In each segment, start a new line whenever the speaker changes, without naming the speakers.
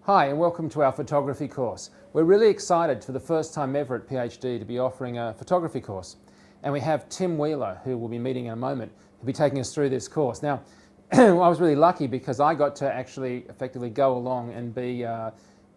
Hi and welcome to our photography course. We're really excited for the first time ever at PhD to be offering a photography course. And we have Tim Wheeler, who we'll be meeting in a moment, who'll be taking us through this course. Now, I was really lucky because I got to actually effectively go along and be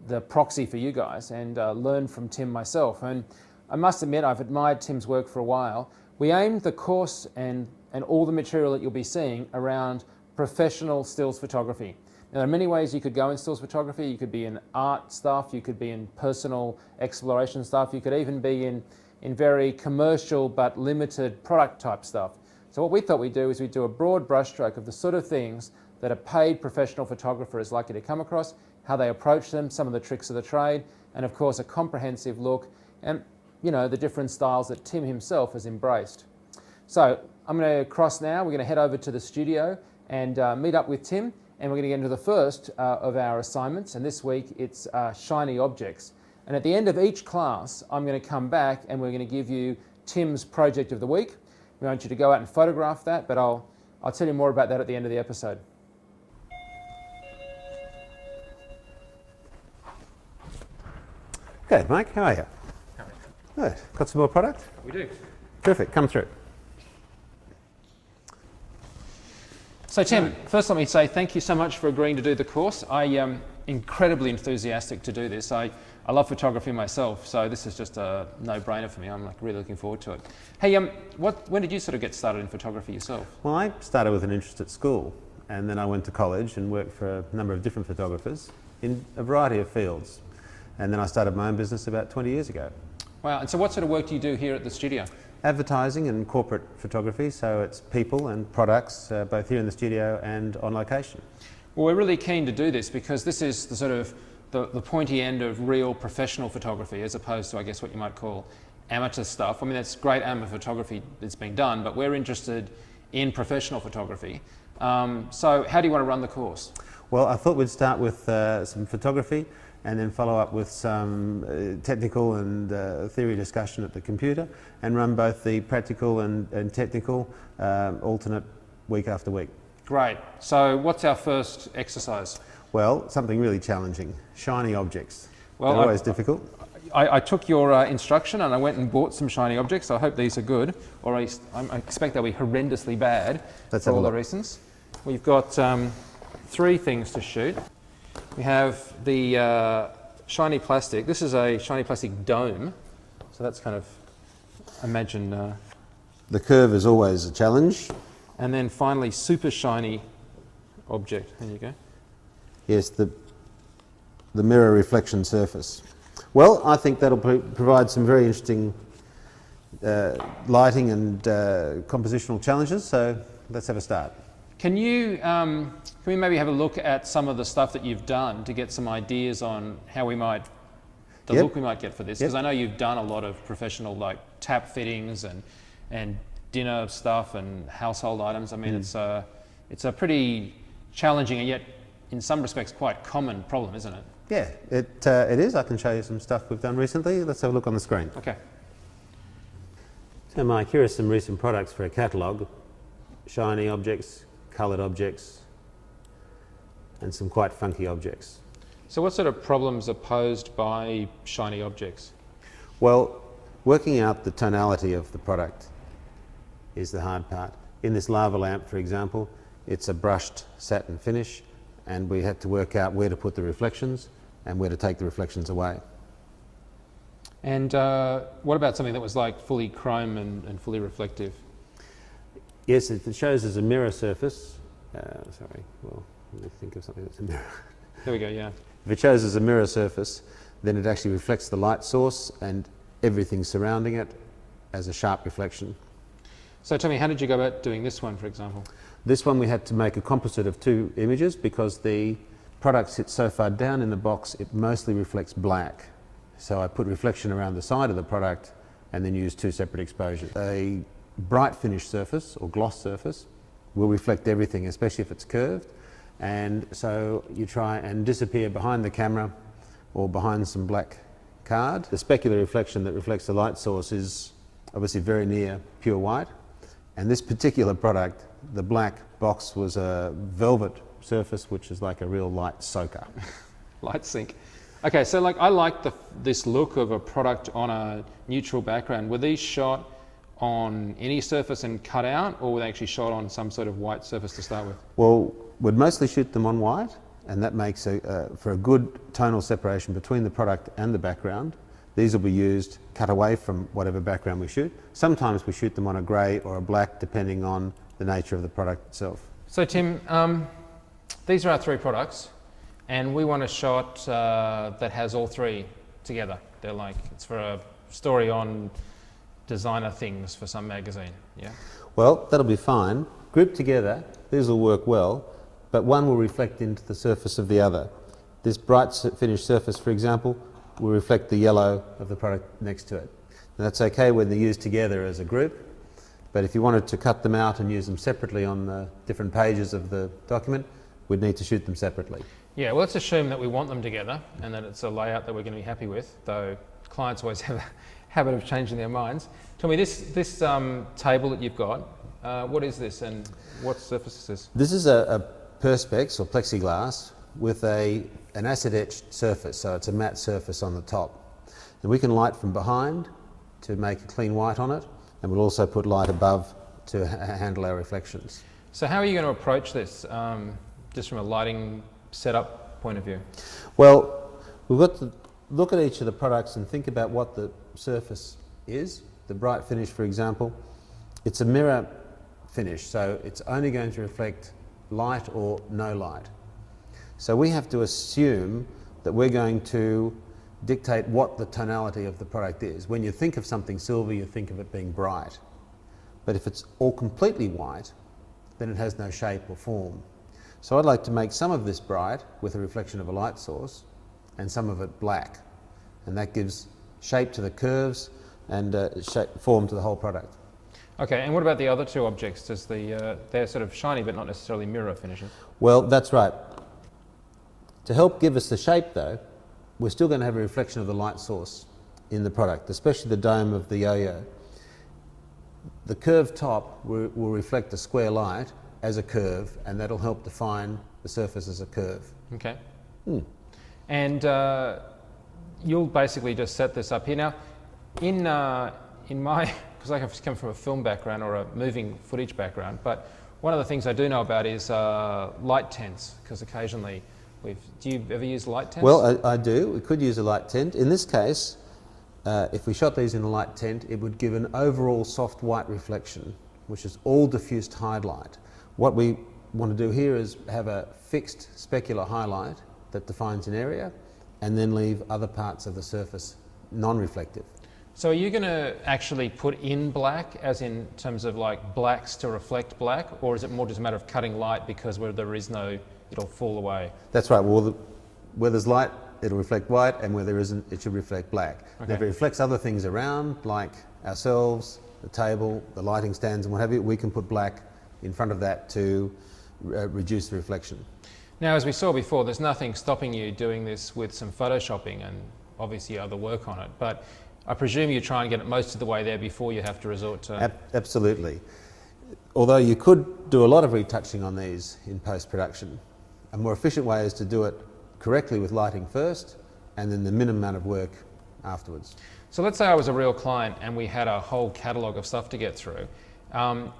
the proxy for you guys and learn from Tim myself. And I must admit, I've admired Tim's work for a while. We aimed the course and all the material that you'll be seeing around professional stills photography. Now, there are many ways you could go in stills photography. You could be in art stuff, you could be in personal exploration stuff, you could even be in very commercial but limited product type stuff. So what we thought we'd do is we'd do a broad brushstroke of the sort of things that a paid professional photographer is likely to come across, how they approach them, some of the tricks of the trade, and of course a comprehensive look and the different styles that Tim himself has embraced. So I'm going to cross now, we're going to head over to the studio and meet up with Tim. And we're going to get into the first of our assignments, and this week it's shiny objects. And at the end of each class, I'm going to come back and we're going to give you Tim's project of the week. We want you to go out and photograph that, but I'll tell you more about that at the end of the episode.
Good, Mike, how are you? Good. Got some more product?
We do.
Terrific, come through.
So Tim, first let me say thank you so much for agreeing to do the course. I am incredibly enthusiastic to do this. I love photography myself, so this is just a no-brainer for me. I'm really looking forward to it. Hey, when did you sort of get started in photography yourself?
Well, I started with an interest at school, and then I went to college and worked for a number of different photographers in a variety of fields. And then I started my own business about 20 years ago.
Wow, and so what sort of work do you do here at the studio?
Advertising and corporate photography, so it's people and products, both here in the studio and on location.
Well, we're really keen to do this because this is the sort of the pointy end of real professional photography as opposed to, I guess, what you might call amateur stuff. I mean, that's great amateur photography that's being done, but we're interested in professional photography. So how do you want to run the course?
Well, I thought we'd start with some photography and then follow up with some technical and theory discussion at the computer and run both the practical and technical alternate week after week.
Great. So what's our first exercise?
Well, something really challenging. Shiny objects.
Well,
they're always difficult.
I took your instruction and I went and bought some shiny objects. So I hope these are good, or I expect they'll be horrendously bad for all the reasons. We've got 3 things to shoot. We have the shiny plastic. This is a shiny plastic dome. So that's kind of, imagine...
the curve is always a challenge.
And then finally, super shiny object. There you go.
Yes, the mirror reflection surface. Well, I think that'll provide some very interesting lighting and compositional challenges. So let's have a start.
Can we maybe have a look at some of the stuff that you've done to get some ideas on how we might, look we might get for this? Because I know you've done a lot of professional like tap fittings and dinner stuff and household items. I mean, it's a pretty challenging and yet in some respects quite common problem, isn't it?
Yeah, it is. I can show you some stuff we've done recently. Let's have a look on the screen.
Okay.
So Mike, here are some recent products for a catalogue. Shiny objects, coloured objects, and some quite funky objects.
So what sort of problems are posed by shiny objects?
Well, working out the tonality of the product is the hard part. In this lava lamp, for example, it's a brushed satin finish, and we had to work out where to put the reflections and where to take the reflections away.
And what about something that was like fully chrome and fully reflective?
Yes, if it shows as a mirror surface, let me think of something that's a mirror.
There we go, yeah.
If it shows as a mirror surface, then it actually reflects the light source and everything surrounding it as a sharp reflection.
So tell me, how did you go about doing this one, for example?
This one we had to make a composite of 2 images because the product sits so far down in the box it mostly reflects black. So I put reflection around the side of the product and then used 2 separate exposures. A bright finish surface or gloss surface will reflect everything, especially if it's curved, and so you try and disappear behind the camera or behind some black card. The specular reflection that reflects the light source is obviously very near pure white, and this particular product, the black box, was a velvet surface which is like a real light soaker.
light sink. Okay, so like I like this look of a product on a neutral background. Were these shot on any surface and cut out, or were they actually shot on some sort of white surface to start with?
Well, we'd mostly shoot them on white, and that makes for a good tonal separation between the product and the background. These will be used cut away from whatever background we shoot. Sometimes we shoot them on a grey or a black, depending on the nature of the product itself.
So Tim, these are our three products, and we want a shot that has all three together. They're like, it's for a story on designer things for some magazine, yeah?
Well, that'll be fine. Grouped together, these will work well, but one will reflect into the surface of the other. This bright finished surface, for example, will reflect the yellow of the product next to it. And that's okay when they're used together as a group, but if you wanted to cut them out and use them separately on the different pages of the document, we'd need to shoot them separately.
Yeah, well, let's assume that we want them together and that it's a layout that we're going to be happy with, though clients always have a habit of changing their minds. Tell me, this table that you've got, what is this and what surface is this?
This is a perspex or plexiglass with an acid etched surface, so it's a matte surface on the top. And we can light from behind to make a clean white on it, and we'll also put light above to handle our reflections.
So how are you going to approach this, just from a lighting setup point of view?
Well, we've got to look at each of the products and think about what the surface is. The bright finish, for example, it's a mirror finish, so it's only going to reflect light or no light. So we have to assume that we're going to dictate what the tonality of the product is. When you think of something silver, you think of it being bright. But if it's all completely white, then it has no shape or form. So I'd like to make some of this bright with a reflection of a light source and some of it black. And that gives shape to the curves and form to the whole product.
Okay, and what about the other two objects? Does they're sort of shiny but not necessarily mirror finishes?
Well, that's right. To help give us the shape though, we're still going to have a reflection of the light source in the product, especially the dome of the yo-yo. The curved top will reflect the square light as a curve, and that'll help define the surface as a curve.
Okay. And you'll basically just set this up here. Now, in my, because I have come from a film background or a moving footage background, but one of the things I do know about is light tents, because occasionally do you ever use light tents?
Well, I do. We could use a light tent. In this case, if we shot these in a light tent, it would give an overall soft white reflection, which is all diffused highlight. What we want to do here is have a fixed specular highlight that defines an area and then leave other parts of the surface non-reflective.
So are you going to actually put in black, as in terms of like blacks to reflect black, or is it more just a matter of cutting light because where there is no, it'll fall away?
That's right. Well, where there's light, it'll reflect white, and where there isn't, it should reflect black.
Okay.
And if it reflects other things around, like ourselves, the table, the lighting stands and what have you, we can put black in front of that to reduce the reflection.
Now, as we saw before, there's nothing stopping you doing this with some photoshopping and obviously other work on it, but I presume you try and get it most of the way there before you have to resort to...
Absolutely. Although you could do a lot of retouching on these in post-production. A more efficient way is to do it correctly with lighting first and then the minimum amount of work afterwards.
So let's say I was a real client and we had a whole catalogue of stuff to get through.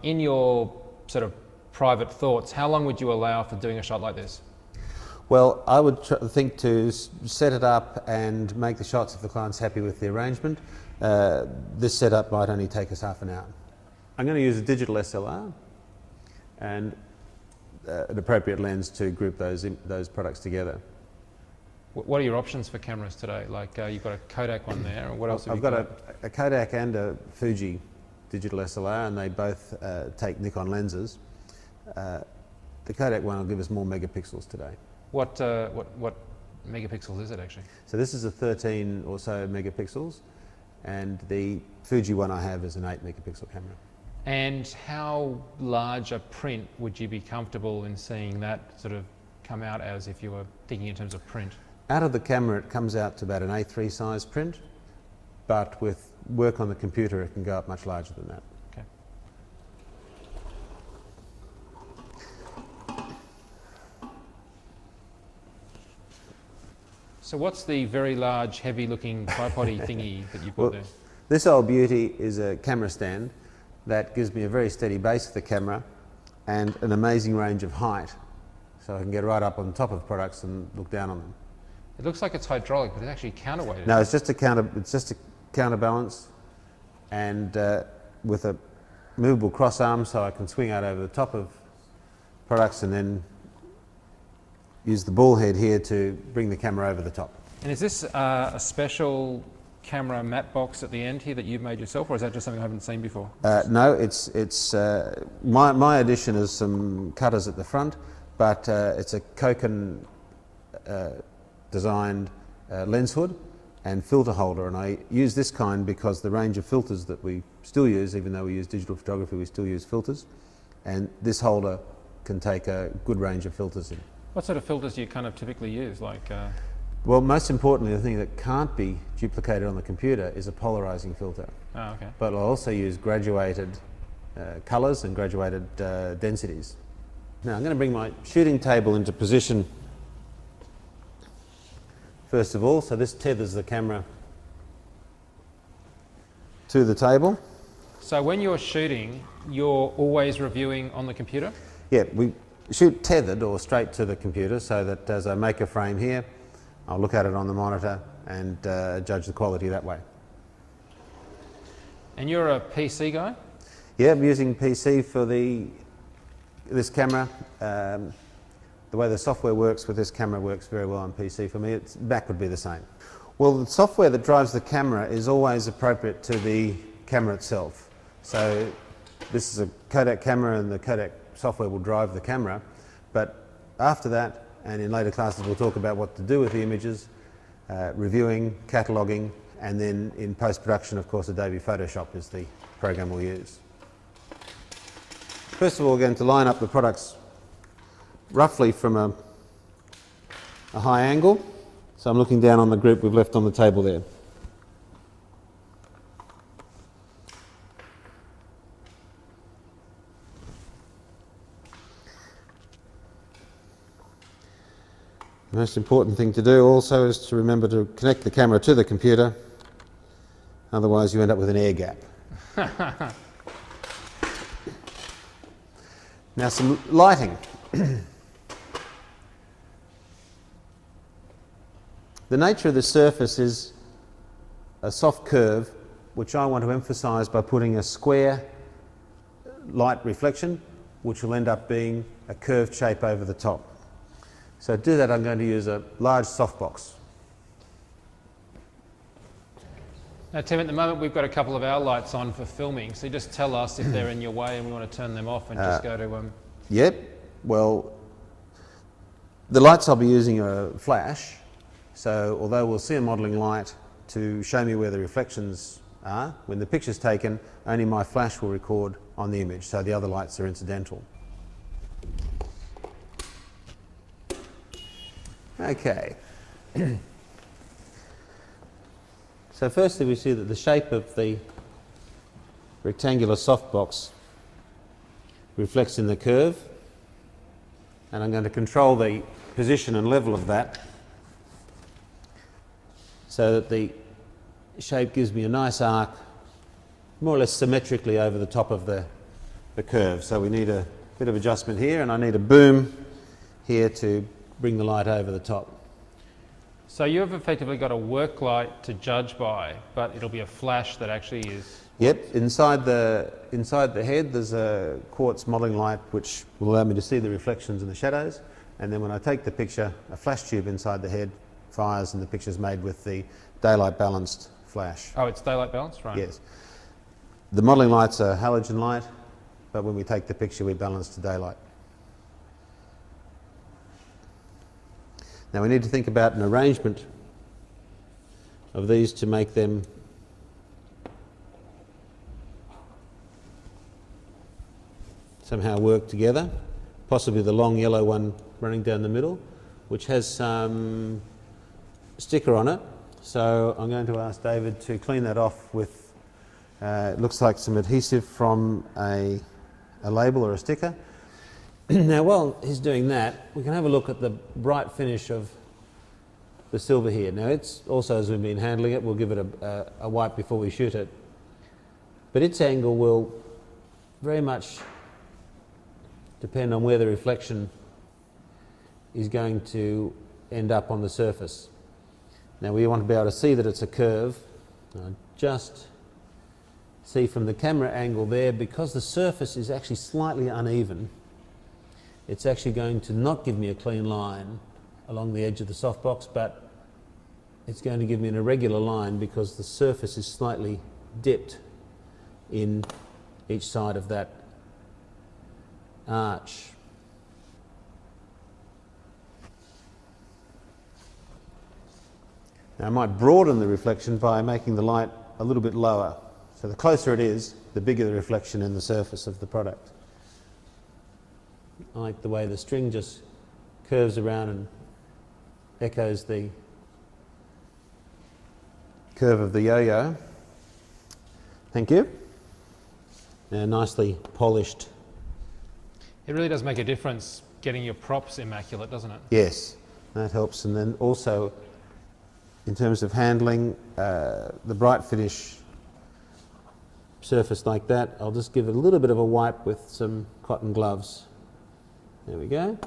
In your sort of private thoughts, how long would you allow for doing a shot like this?
Well, I would think to set it up and make the shots if the client's happy with the arrangement. This setup might only take us half an hour. I'm going to use a digital SLR and an appropriate lens to group those products together.
What are your options for cameras today? Like you've got a Kodak one there, or what else have
I've
you
got a Kodak and a Fuji digital SLR, and they both take Nikon lenses. The Kodak one will give us more megapixels today.
What megapixels is it actually?
So this is a 13 or so megapixels, and the Fuji one I have is an 8 megapixel camera.
And how large a print would you be comfortable in seeing that sort of come out as if you were thinking in terms of print?
Out of the camera it comes out to about an A3 size print, but with work on the computer it can go up much larger than that.
Okay. So what's the very large, heavy-looking tripod-y thingy that you've got there?
This old beauty is a camera stand that gives me a very steady base of the camera and an amazing range of height. So I can get right up on top of products and look down on them.
It looks like it's hydraulic, but it's actually counterweighted.
No, it's just a counterbalance, and with a movable cross arm, so I can swing out over the top of products and then use the ball head here to bring the camera over the top.
And is this a special camera matte box at the end here that you've made yourself, or is that just something I haven't seen before?
No, it's my addition is some cutters at the front, but it's a Koken designed lens hood and filter holder, and I use this kind because the range of filters that we still use, even though we use digital photography, we still use filters, and this holder can take a good range of filters in.
What sort of filters do you kind of typically use?
Well, most importantly, the thing that can't be duplicated on the computer is a polarizing filter.
Oh, okay.
But I'll also use graduated colors and graduated densities. Now I'm going to bring my shooting table into position first of all, so this tethers the camera to the table.
So when you're shooting, you're always reviewing on the computer?
Yeah, we shoot tethered or straight to the computer, so that as I make a frame here, I'll look at it on the monitor and judge the quality that way.
And you're a PC guy?
Yeah, I'm using PC for this camera. The way the software works with this camera works very well on PC for me. Back would be the same. Well, the software that drives the camera is always appropriate to the camera itself. So this is a Kodak camera and the Kodak software will drive the camera, but after that, and in later classes we'll talk about what to do with the images, reviewing, cataloguing, and then in post-production, of course, Adobe Photoshop is the program we'll use. First of all, we're going to line up the products roughly from a high angle. So I'm looking down on the group we've left on the table there. The most important thing to do also is to remember to connect the camera to the computer, otherwise you end up with an air gap. Now some lighting. The nature of the surface is a soft curve, which I want to emphasize by putting a square light reflection, which will end up being a curved shape over the top. So to do that, I'm going to use a large softbox.
Now, Tim, at the moment we've got a couple of our lights on for filming, so just tell us if they're in your way and we want to turn them off and just go to...
Yep, well, the lights I'll be using are flash, so although we'll see a modelling light to show me where the reflections are, when the picture's taken, only my flash will record on the image, so the other lights are incidental. Okay. So firstly we see that the shape of the rectangular softbox reflects in the curve, and I'm going to control the position and level of that so that the shape gives me a nice arc more or less symmetrically over the top of the curve. So we need a bit of adjustment here, and I need a boom here to bring the light over the top.
So you've effectively got a work light to judge by, but it'll be a flash that actually is...
Yep, inside the head there's a quartz modelling light which will allow me to see the reflections and the shadows, and then when I take the picture, a flash tube inside the head fires and the picture's made with the daylight balanced flash.
Oh, it's daylight balanced, right?
Yes. The modelling light's a halogen light, but when we take the picture we balance to daylight. Now we need to think about an arrangement of these to make them somehow work together, possibly the long yellow one running down the middle, which has some sticker on it. So I'm going to ask David to clean that off with, it looks like some adhesive from a label or a sticker. Now while he's doing that, we can have a look at the bright finish of the silver here. Now it's also, as we've been handling it, we'll give it a wipe before we shoot it. But its angle will very much depend on where the reflection is going to end up on the surface. Now we want to be able to see that it's a curve. Now just see from the camera angle there, because the surface is actually slightly uneven, it's actually going to not give me a clean line along the edge of the softbox, but it's going to give me an irregular line because the surface is slightly dipped in each side of that arch. Now I might broaden the reflection by making the light a little bit lower. So the closer it is, the bigger the reflection in the surface of the product. I like the way the string just curves around and echoes the curve of the yo-yo. Thank you. Now nicely polished.
It really does make a difference getting your props immaculate, doesn't it?
Yes, that helps. And then also, in terms of handling, the bright finish surface like that, I'll just give it a little bit of a wipe with some cotton gloves. There we go.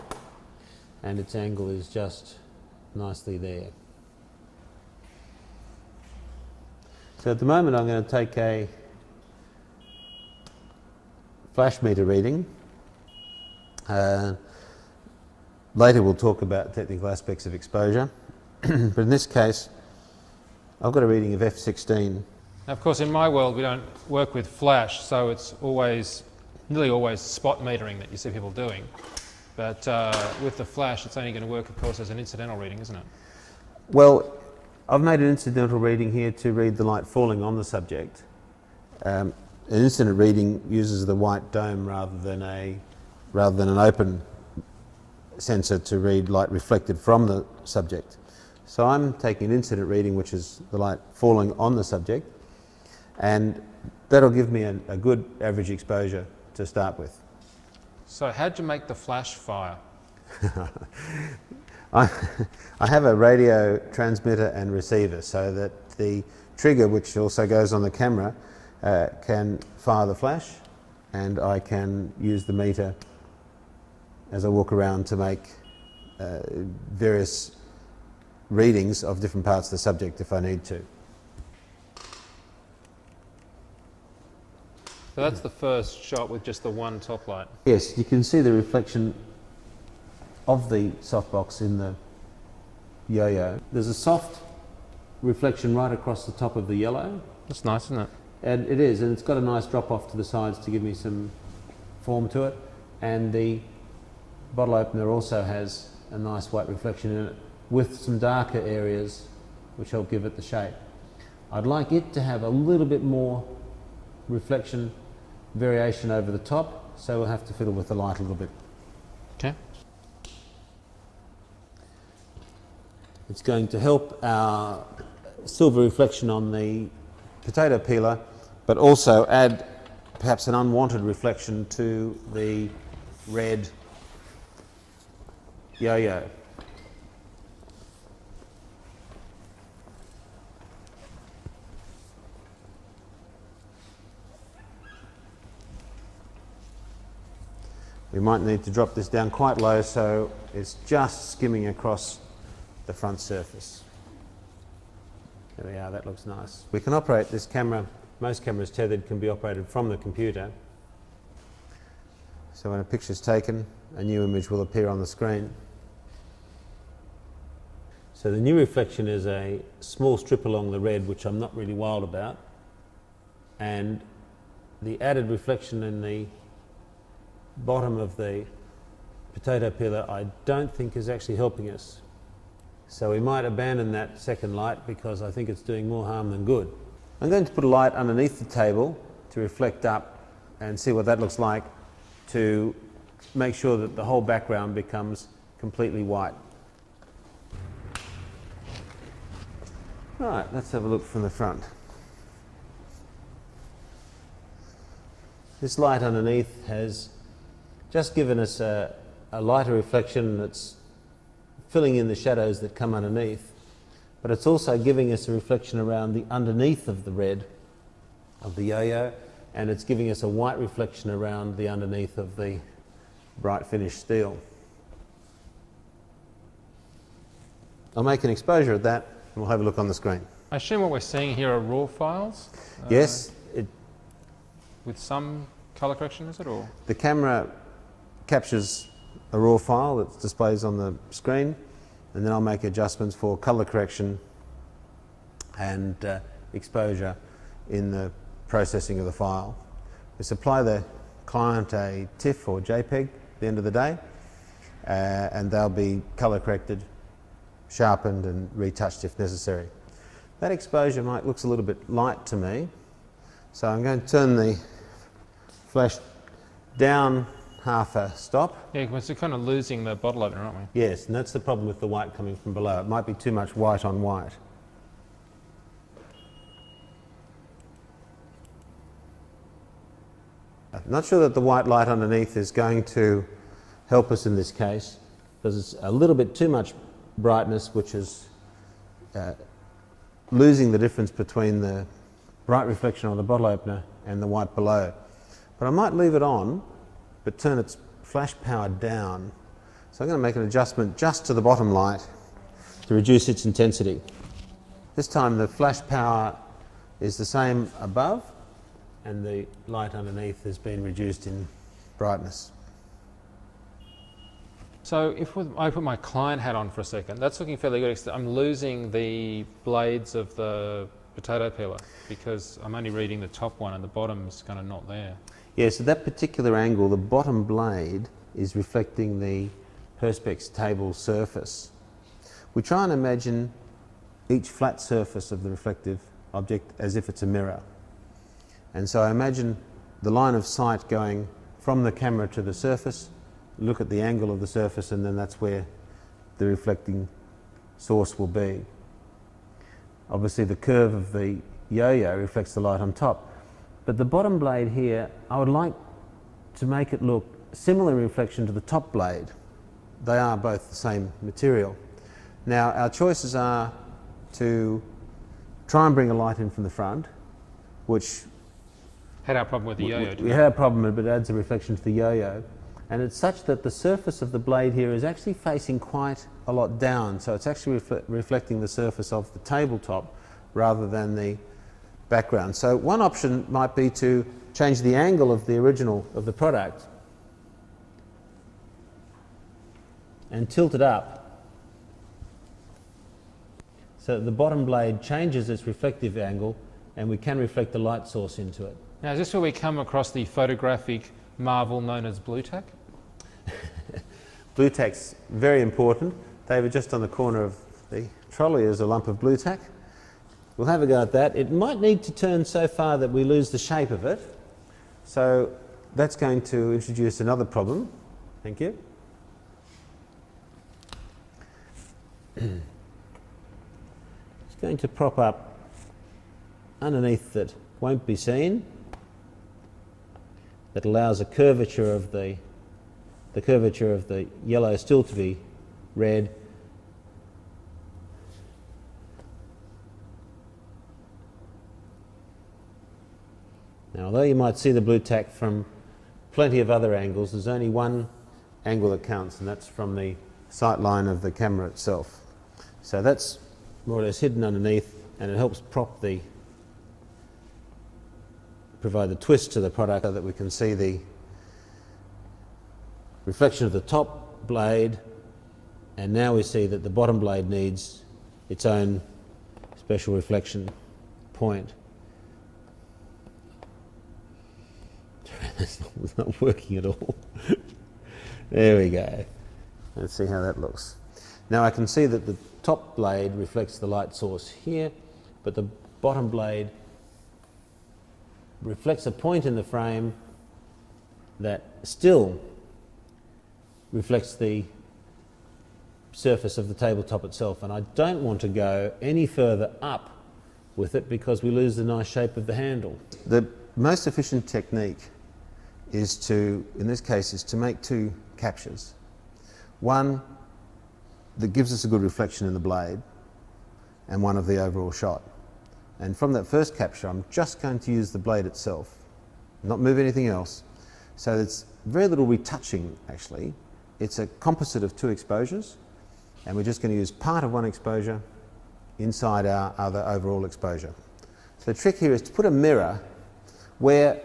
And its angle is just nicely there. So at the moment I'm going to take a flash meter reading. Later we'll talk about technical aspects of exposure. But in this case, I've got a reading of f16.
Now, of course, in my world, we don't work with flash, so it's nearly always spot metering that you see people doing. But with the flash, it's only going to work, of course, as an incidental reading, isn't it?
Well, I've made an incidental reading here to read the light falling on the subject. An incident reading uses the white dome rather than an open sensor to read light reflected from the subject. So I'm taking an incident reading, which is the light falling on the subject, and that'll give me a good average exposure to start with.
So how'd you make the flash fire?
I have a radio transmitter and receiver so that the trigger, which also goes on the camera, can fire the flash, and I can use the meter as I walk around to make various readings of different parts of the subject if I need to.
So that's the first shot with just the one top light.
Yes, you can see the reflection of the softbox in the yo-yo. There's a soft reflection right across the top of the yellow.
That's nice, isn't it?
And it is, and it's got a nice drop off to the sides to give me some form to it. And the bottle opener also has a nice white reflection in it with some darker areas which help give it the shape. I'd like it to have a little bit more reflection variation over the top, so we'll have to fiddle with the light a little bit.
Okay.
It's going to help our silver reflection on the potato peeler, but also add perhaps an unwanted reflection to the red yo-yo. We might need to drop this down quite low so it's just skimming across the front surface. There we are, that looks nice. We can operate this camera, most cameras tethered can be operated from the computer. So when a picture is taken, a new image will appear on the screen. So the new reflection is a small strip along the red, which I'm not really wild about. And the added reflection in the bottom of the potato peeler I don't think is actually helping us. So we might abandon that second light because I think it's doing more harm than good. I'm going to put a light underneath the table to reflect up and see what that looks like, to make sure that the whole background becomes completely white. Right, let's have a look from the front. This light underneath has just given us a lighter reflection that's filling in the shadows that come underneath, but it's also giving us a reflection around the underneath of the red of the yo-yo, and it's giving us a white reflection around the underneath of the bright finished steel. I'll make an exposure of that and we'll have a look on the screen.
I assume what we're seeing here are raw files?
Yes,
With some colour correction, is it? Or
the camera captures a raw file that displays on the screen, and then I'll make adjustments for colour correction and exposure in the processing of the file. We supply the client a TIFF or JPEG at the end of the day, and they'll be colour corrected, sharpened and retouched if necessary. That exposure looks a little bit light to me, so I'm going to turn the flash down half a stop.
yeah, because we're kind of losing the bottle opener, aren't we?
Yes, and that's the problem with the white coming from below. It might be too much white on white. I'm not sure that the white light underneath is going to help us in this case, because it's a little bit too much brightness, which is losing the difference between the bright reflection on the bottle opener and the white below. But I might leave it on, but turn its flash power down. So I'm going to make an adjustment just to the bottom light to reduce its intensity. This time the flash power is the same above, and the light underneath has been reduced in brightness.
So if I put my client hat on for a second, that's looking fairly good. I'm losing the blades of the potato peeler because I'm only reading the top one and the bottom's kind of not there.
Yeah, so that particular angle, the bottom blade is reflecting the Perspex table surface. We try and imagine each flat surface of the reflective object as if it's a mirror. And so I imagine the line of sight going from the camera to the surface, look at the angle of the surface, and then that's where the reflecting source will be. Obviously the curve of the yo-yo reflects the light on top. But the bottom blade here, I would like to make it look similar in reflection to the top blade. They are both the same material. Now our choices are to try and bring a light in from the front, which
Had our problem with the yo-yo.
we had a problem with, but it adds a reflection to the yo-yo. And it's such that the surface of the blade here is actually facing quite a lot down, so it's actually reflecting the surface of the tabletop rather than the background. So one option might be to change the angle of the original of the product and tilt it up so that the bottom blade changes its reflective angle and we can reflect the light source into it.
Now is this where we come across the photographic marvel known as blue tack?
Blue tack's very important. David, just on the corner of the trolley is a lump of blue tack. We'll have a go at that. It might need to turn so far that we lose the shape of it. So that's going to introduce another problem. Thank you. It's going to prop up underneath that won't be seen. That allows a curvature of the yellow still to be red. Now, although you might see the blue tack from plenty of other angles, there's only one angle that counts, and that's from the sight line of the camera itself. So that's more or less hidden underneath, and it helps provide the twist to the product so that we can see the reflection of the top blade, and now we see that the bottom blade needs its own special reflection point. It's not working at all. There we go. Let's see how that looks. Now I can see that the top blade reflects the light source here, but the bottom blade reflects a point in the frame that still reflects the surface of the tabletop itself, and I don't want to go any further up with it because we lose the nice shape of the handle. The most efficient technique is to, in this case, is to make two captures. One that gives us a good reflection in the blade, and one of the overall shot. And from that first capture, I'm just going to use the blade itself, not move anything else. So it's very little retouching, actually. It's a composite of 2 exposures, and we're just going to use part of one exposure inside our other overall exposure. So the trick here is to put a mirror where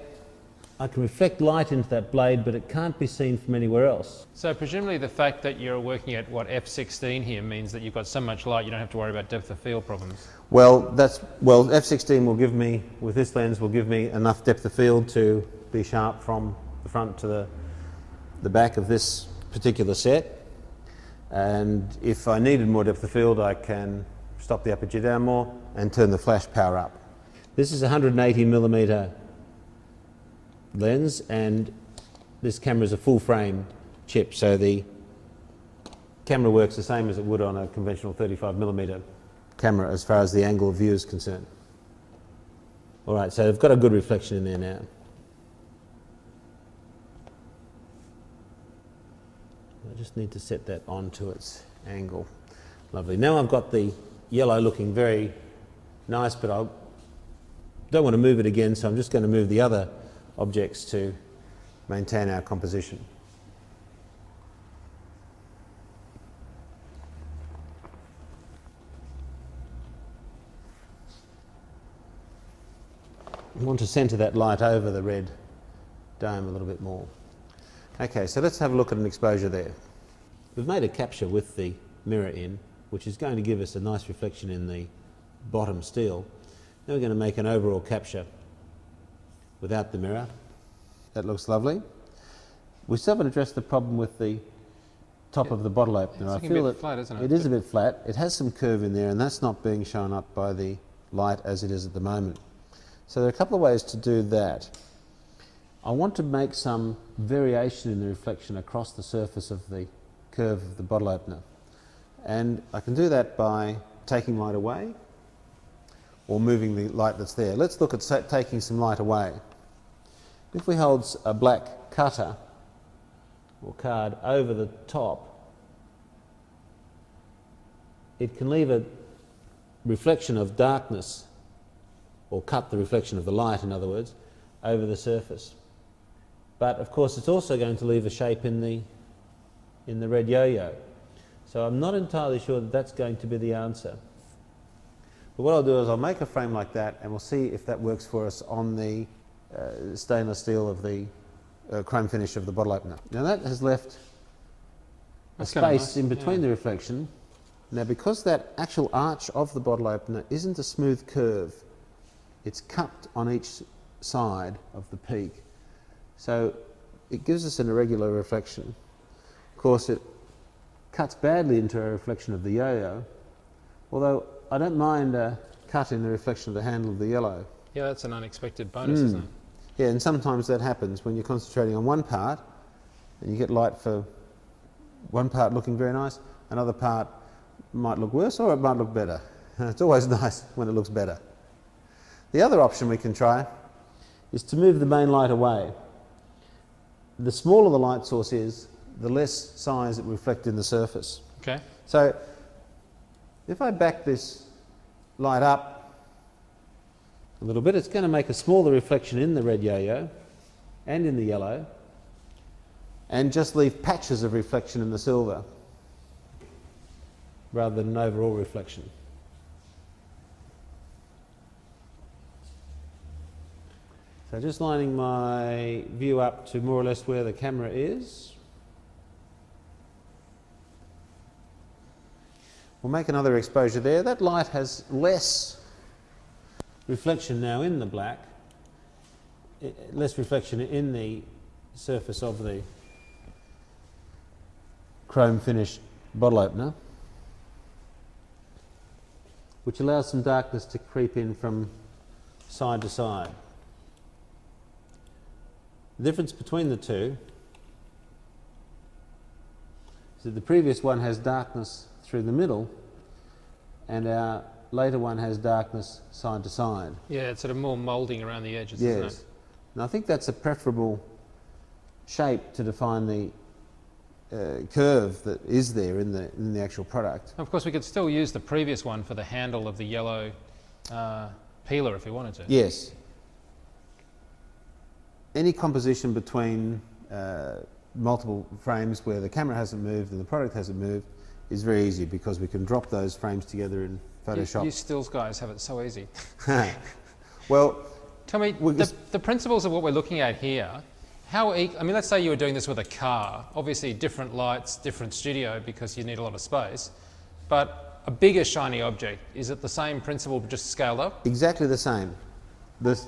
I can reflect light into that blade, but it can't be seen from anywhere else.
So presumably the fact that you're working at what, f16 here means that you've got so much light you don't have to worry about depth of field problems.
Well, f16 will give me, with this lens, will give me enough depth of field to be sharp from the front to the back of this particular set. And if I needed more depth of field, I can stop the aperture down more and turn the flash power up. This is a 180mm lens, and this camera is a full frame chip, so the camera works the same as it would on a conventional 35mm camera as far as the angle of view is concerned. Alright, so I've got a good reflection in there now. I just need to set that onto its angle. Lovely. Now I've got the yellow looking very nice, but I don't want to move it again, so I'm just going to move the other objects to maintain our composition. I want to centre that light over the red dome a little bit more. Okay, so let's have a look at an exposure there. We've made a capture with the mirror in, which is going to give us a nice reflection in the bottom steel. Now we're going to make an overall capture without the mirror. That looks lovely. We still haven't addressed the problem with the top of the bottle opener.
It's looking a bit flat, isn't it?
It is a bit flat. It has some curve in there, and that's not being shown up by the light as it is at the moment. So there are a couple of ways to do that. I want to make some variation in the reflection across the surface of the curve of the bottle opener. And I can do that by taking light away or moving the light that's there. Let's look at taking some light away. If we hold a black cutter or card over the top, it can leave a reflection of darkness, or cut the reflection of the light, in other words, over the surface. But of course it's also going to leave a shape in the red yo-yo. So I'm not entirely sure that that's going to be the answer. But what I'll do is I'll make a frame like that, and we'll see if that works for us on the stainless steel of the chrome finish of the bottle opener. Now that has left a space in between the reflection. Now because that actual arch of the bottle opener isn't a smooth curve, it's cupped on each side of the peak. So it gives us an irregular reflection. Of course it cuts badly into a reflection of the yo-yo, although I don't mind a cut in the reflection of the handle of the yellow.
Yeah, that's an unexpected bonus, isn't it?
Yeah, and sometimes that happens when you're concentrating on one part and you get light for one part looking very nice, another part might look worse or it might look better. It's always nice when it looks better. The other option we can try is to move the main light away. The smaller the light source is, the less size it reflects in the surface.
Okay.
So if I back this light up a little bit, it's going to make a smaller reflection in the red yo-yo and in the yellow, and just leave patches of reflection in the silver rather than an overall reflection. So just lining my view up to more or less where the camera is. We'll make another exposure there. That light has less reflection now in the black, less reflection in the surface of the chrome finished bottle opener, which allows some darkness to creep in from side to side. The difference between the two is that the previous one has darkness through the middle and our later one has darkness side to side.
Yeah, it's sort of more moulding around the edges, isn't it?
Yes. And I think that's a preferable shape to define the curve that is there in the actual product.
Of course, we could still use the previous one for the handle of the yellow peeler if we wanted to.
Yes. Any composition between multiple frames where the camera hasn't moved and the product hasn't moved is very easy because we can drop those frames together in Photoshop.
You stills guys have it so easy.
Well,
tell me, the principles of what we're looking at here, I mean, let's say you were doing this with a car. Obviously, different lights, different studio because you need a lot of space. But a bigger shiny object, is it the same principle but just scaled up?
Exactly the same. The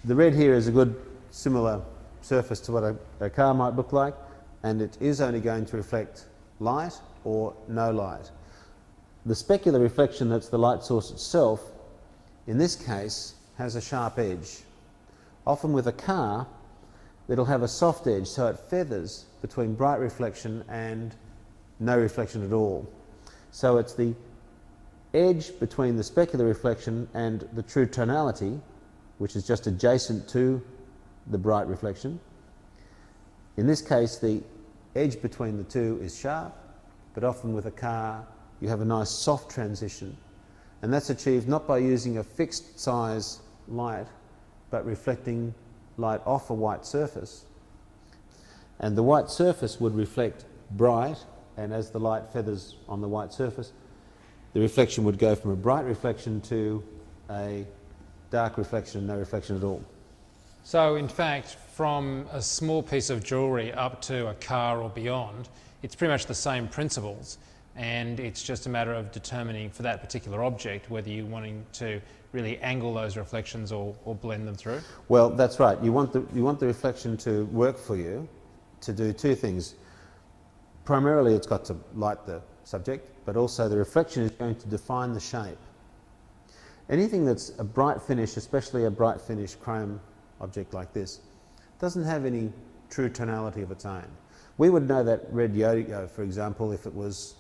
red here is a good similar surface to what a car might look like, and it is only going to reflect light or no light. The specular reflection, that's the light source itself, in this case has a sharp edge. Often with a car it'll have a soft edge, so it feathers between bright reflection and no reflection at all. So it's the edge between the specular reflection and the true tonality, which is just adjacent to the bright reflection. In this case the edge between the two is sharp, but often with a car you have a nice soft transition, and that's achieved not by using a fixed size light but reflecting light off a white surface, and the white surface would reflect bright, and as the light feathers on the white surface the reflection would go from a bright reflection to a dark reflection and no reflection at all.
So in fact, from a small piece of jewellery up to a car or beyond, it's pretty much the same principles, and it's just a matter of determining for that particular object whether you're wanting to really angle those reflections or blend them through.
Well, that's right. You want the reflection to work for you to do two things. Primarily it's got to light the subject, but also the reflection is going to define the shape. Anything that's a bright finish, especially a bright finish chrome object like this, doesn't have any true tonality of its own. We would know that red yo-yo, for example, if it was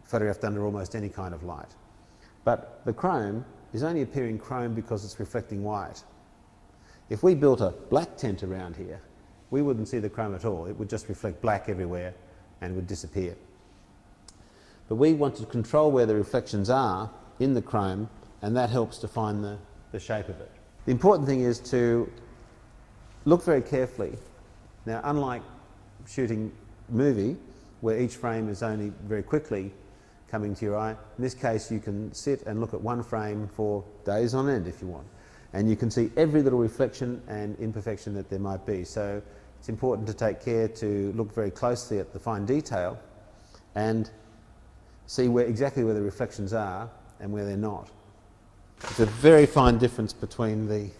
photographed under almost any kind of light. But the chrome is only appearing chrome because it's reflecting white. If we built a black tint around here, we wouldn't see the chrome at all. It would just reflect black everywhere and would disappear. But we want to control where the reflections are in the chrome, and that helps define the shape of it. The important thing is to look very carefully. Now, unlike shooting movie, where each frame is only very quickly coming to your eye, in this case you can sit and look at one frame for days on end if you want, and you can see every little reflection and imperfection that there might be. So it's important to take care to look very closely at the fine detail and see exactly where the reflections are and where they're not. It's a very fine difference between the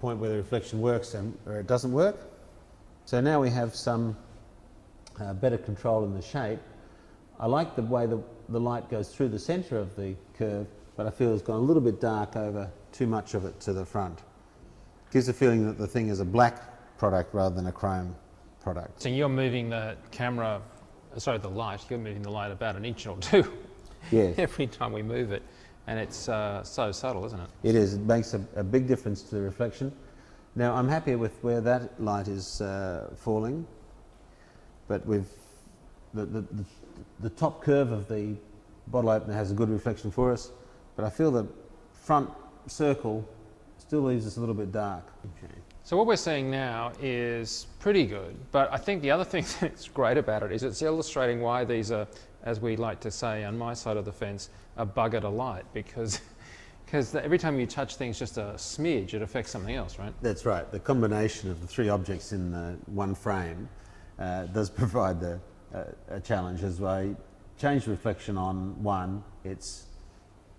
point where the reflection works and where it doesn't work. So now we have some better control in the shape. I like the way the light goes through the centre of the curve, but I feel it's gone a little bit dark over too much of it to the front. Gives the feeling that the thing is a black product rather than a chrome product.
So you're moving the light, you're moving the light about an inch or two
Yes.
every time we move it, and it's so subtle, isn't it?
It is. It makes a big difference to the reflection. Now I'm happy with where that light is falling, but the top curve of the bottle opener has a good reflection for us, but I feel the front circle still leaves us a little bit dark. Okay.
So what we're seeing now is pretty good, but I think the other thing that's great about it is it's illustrating why these are, as we like to say on my side of the fence, a bugger to light, because every time you touch things just a smidge, it affects something else, right?
That's right. The combination of the three objects in the one frame does provide a challenge. As I change reflection on one, it's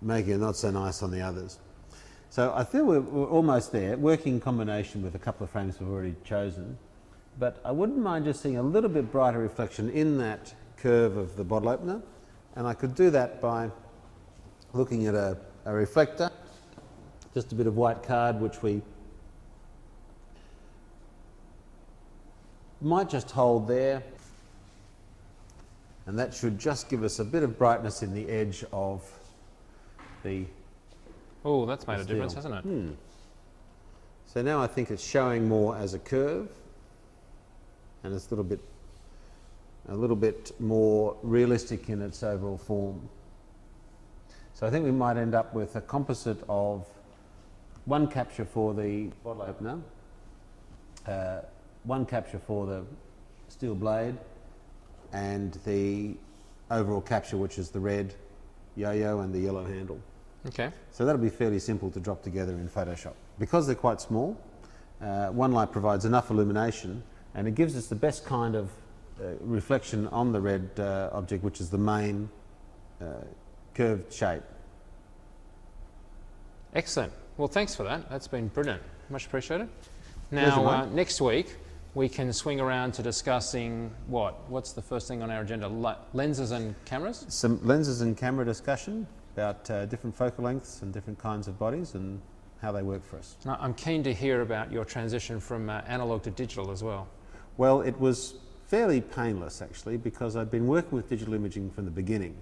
making it not so nice on the others. So I feel we're almost there, working in combination with a couple of frames we've already chosen, but I wouldn't mind just seeing a little bit brighter reflection in that curve of the bottle opener, and I could do that by looking at a reflector, just a bit of white card which we might just hold there, and that should just give us a bit of brightness in the edge of the
Oh, that's made a difference, hasn't it?
So now I think it's showing more as a curve, and it's a little bit a little bit more realistic in its overall form. So I think we might end up with a composite of one capture for the bottle opener, one capture for the steel blade, and the overall capture, which is the red yo-yo and the yellow handle.
Okay.
So that'll be fairly simple to drop together in Photoshop. Because they're quite small, one light provides enough illumination and it gives us the best kind of reflection on the red object, which is the main curved shape.
Excellent. Well, thanks for that. That's been brilliant. Much appreciated.
Pleasure,
Now,
mate.
next week, we can swing around to discussing what? What's the first thing on our agenda? Lenses and cameras?
Some lenses and camera discussion about different focal lengths and different kinds of bodies and how they work for us.
Now, I'm keen to hear about your transition from analog to digital as well.
Well, it was fairly painless actually, because I'd been working with digital imaging from the beginning.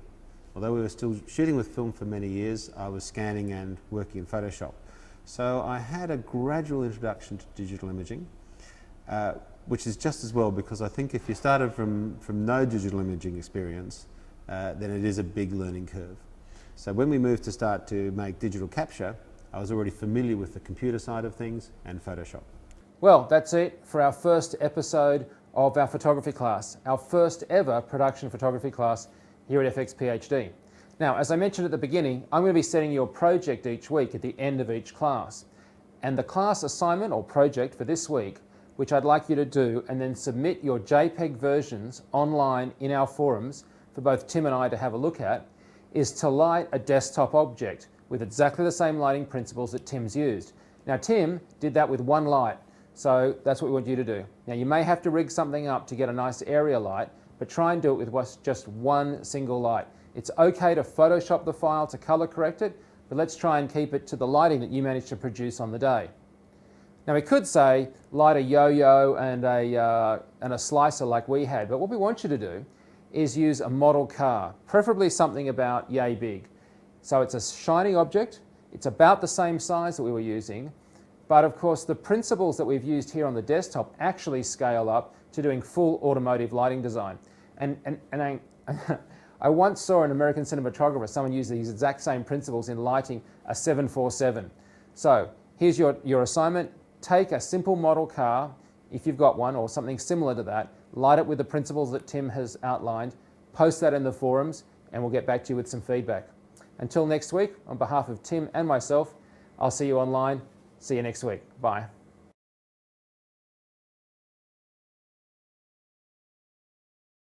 Although we were still shooting with film for many years, I was scanning and working in Photoshop. So I had a gradual introduction to digital imaging, which is just as well, because I think if you started from no digital imaging experience, then it is a big learning curve. So when we moved to start to make digital capture, I was already familiar with the computer side of things and Photoshop.
Well, that's it for our first episode of our photography class, our first ever production photography class here at FX PhD. Now, as I mentioned at the beginning, I'm going to be setting you a project each week at the end of each class. And the class assignment or project for this week, which I'd like you to do and then submit your JPEG versions online in our forums for both Tim and I to have a look at, is to light a desktop object with exactly the same lighting principles that Tim's used. Now, Tim did that with one light, so that's what we want you to do. Now, you may have to rig something up to get a nice area light, but try and do it with just one single light. It's okay to Photoshop the file to color correct it, but let's try and keep it to the lighting that you managed to produce on the day. Now, we could say light a yo-yo and a slicer like we had, but what we want you to do is use a model car, preferably something about yay big. So it's a shiny object, it's about the same size that we were using, but of course the principles that we've used here on the desktop actually scale up to doing full automotive lighting design. And I once saw an American cinematographer, someone use these exact same principles in lighting a 747. So here's your assignment. Take a simple model car, if you've got one, or something similar to that, light it with the principles that Tim has outlined, post that in the forums, and we'll get back to you with some feedback. Until next week, on behalf of Tim and myself, I'll see you online. See you next week. Bye.